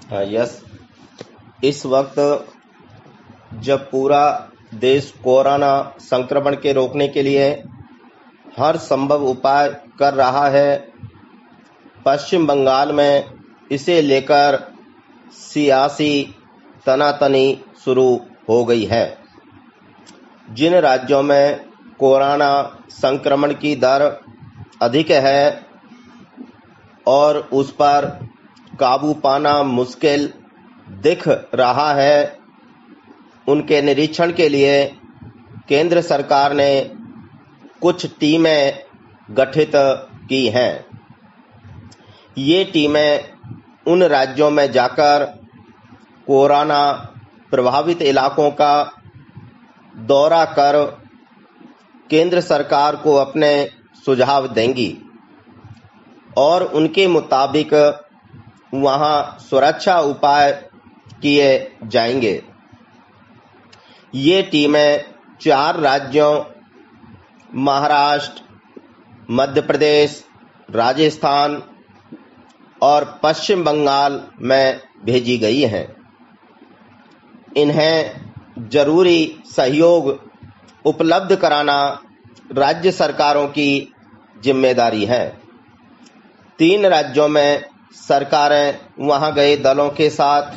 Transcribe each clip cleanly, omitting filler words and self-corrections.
Yes, इस वक्त जब पूरा देश कोरोना संक्रमण के रोकने के लिए हर संभव उपाय कर रहा है, पश्चिम बंगाल में इसे लेकर सियासी तनातनी शुरू हो गई है। जिन राज्यों में कोरोना संक्रमण की दर अधिक है और उस पर काबू पाना मुश्किल दिख रहा है, उनके निरीक्षण के लिए केंद्र सरकार ने कुछ टीमें गठित की हैं। ये टीमें उन राज्यों में जाकर कोरोना प्रभावित इलाकों का दौरा कर केंद्र सरकार को अपने सुझाव देंगी और उनके मुताबिक वहां सुरक्षा उपाय किए जाएंगे। ये टीमें 4 राज्यों महाराष्ट्र, मध्य प्रदेश, राजस्थान और पश्चिम बंगाल में भेजी गई हैं। इन्हें जरूरी सहयोग उपलब्ध कराना राज्य सरकारों की जिम्मेदारी है। 3 राज्यों में सरकारें वहां गए दलों के साथ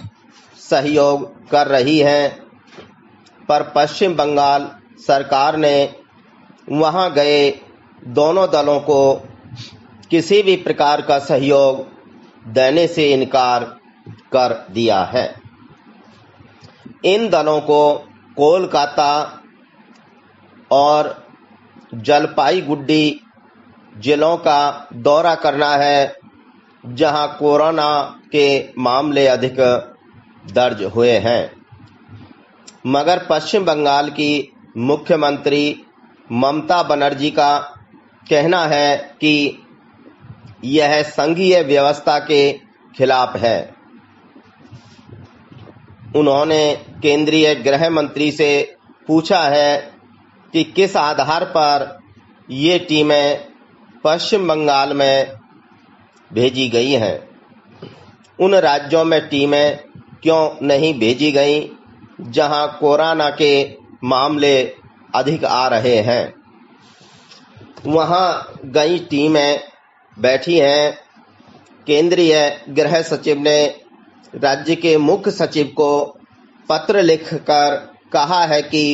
सहयोग कर रही हैं, पर पश्चिम बंगाल सरकार ने वहां गए दोनों दलों को किसी भी प्रकार का सहयोग देने से इनकार कर दिया है। इन दलों को कोलकाता और जलपाईगुड़ी जिलों का दौरा करना है, जहां कोरोना के मामले अधिक दर्ज हुए हैं। मगर पश्चिम बंगाल की मुख्यमंत्री ममता बनर्जी का कहना है कि यह संघीय व्यवस्था के खिलाफ है। उन्होंने केंद्रीय गृह मंत्री से पूछा है कि किस आधार पर ये टीमें पश्चिम बंगाल में भेजी गई हैं। उन राज्यों में टीमें क्यों नहीं भेजी गई जहां कोरोना के मामले अधिक आ रहे हैं। वहां गई टीमें बैठी हैं। केंद्रीय गृह सचिव ने राज्य के मुख्य सचिव को पत्र लिखकर कहा है कि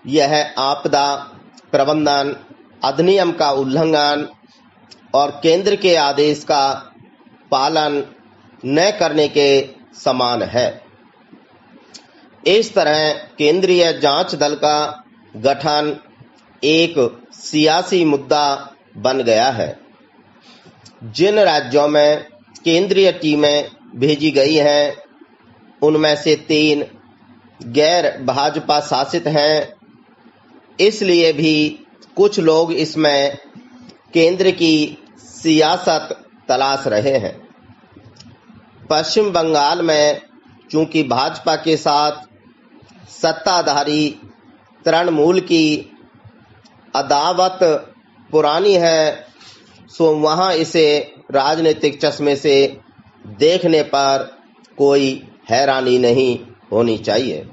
यह आपदा प्रबंधन अधिनियम का उल्लंघन और केंद्र के आदेश का पालन न करने के समान है। इस तरह केंद्रीय जांच दल का गठन एक सियासी मुद्दा बन गया है। जिन राज्यों में केंद्रीय टीमें भेजी गई हैं, उनमें से 3 गैर भाजपा शासित हैं। इसलिए भी कुछ लोग इसमें केंद्र की सियासत तलाश रहे हैं। पश्चिम बंगाल में चूंकि भाजपा के साथ सत्ताधारी तृणमूल की अदावत पुरानी है, सो वहां इसे राजनीतिक चश्मे से देखने पर कोई हैरानी नहीं होनी चाहिए।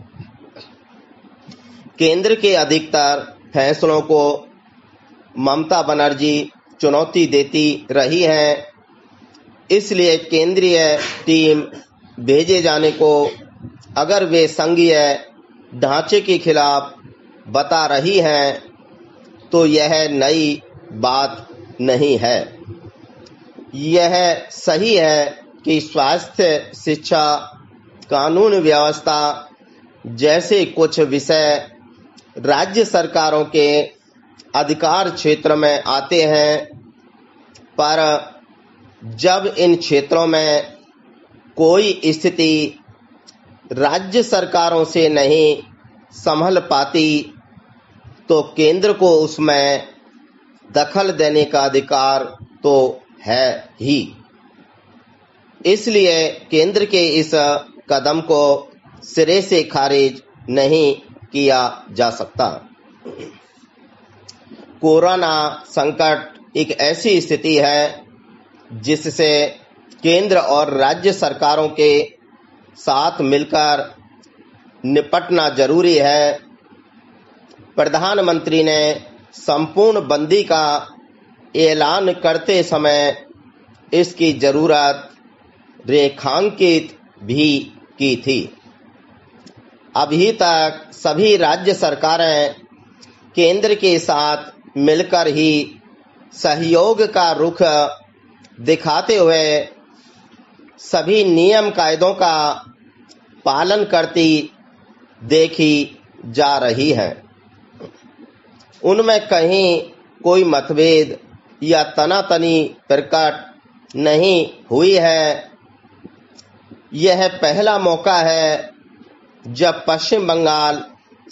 केंद्र के अधिकतर फैसलों को ममता बनर्जी चुनौती देती रही है। इसलिए केंद्रीय टीम भेजे जाने को अगर वे संघीय ढांचे के खिलाफ बता रही हैं, तो यह नई बात नहीं है। यह सही है कि स्वास्थ्य, शिक्षा, कानून व्यवस्था जैसे कुछ विषय राज्य सरकारों के अधिकार क्षेत्र में आते हैं, पर जब इन क्षेत्रों में कोई स्थिति राज्य सरकारों से नहीं संभल पाती, तो केंद्र को उसमें दखल देने का अधिकार तो है ही। इसलिए केंद्र के इस कदम को सिरे से खारिज नहीं किया जा सकता। कोरोना संकट एक ऐसी स्थिति है जिससे केंद्र और राज्य सरकारों के साथ मिलकर निपटना जरूरी है। प्रधानमंत्री ने संपूर्ण बंदी का ऐलान करते समय इसकी जरूरत रेखांकित भी की थी। अभी तक सभी राज्य सरकारें केंद्र के साथ मिलकर ही सहयोग का रुख दिखाते हुए सभी नियम कायदों का पालन करती देखी जा रही हैं। उनमें कहीं कोई मतभेद या तनातनी प्रकट नहीं हुई है। यह पहला मौका है जब पश्चिम बंगाल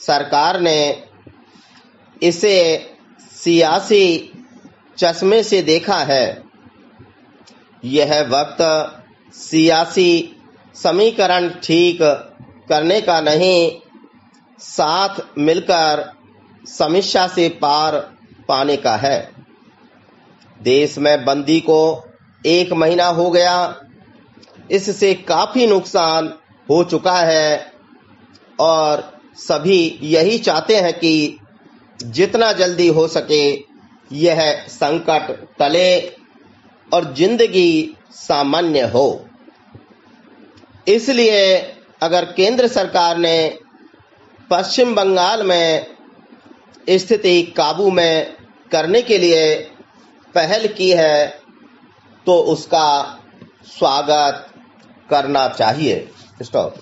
सरकार ने इसे सियासी चश्मे से देखा है। यह वक्त सियासी समीकरण ठीक करने का नहीं, साथ मिलकर समस्या से पार पाने का है। देश में बंदी को 1 महीना हो गया। इससे काफी नुकसान हो चुका है और सभी यही चाहते हैं कि जितना जल्दी हो सके यह संकट टले और जिंदगी सामान्य हो। इसलिए अगर केंद्र सरकार ने पश्चिम बंगाल में स्थिति काबू में करने के लिए पहल की है तो उसका स्वागत करना चाहिए। स्टॉप।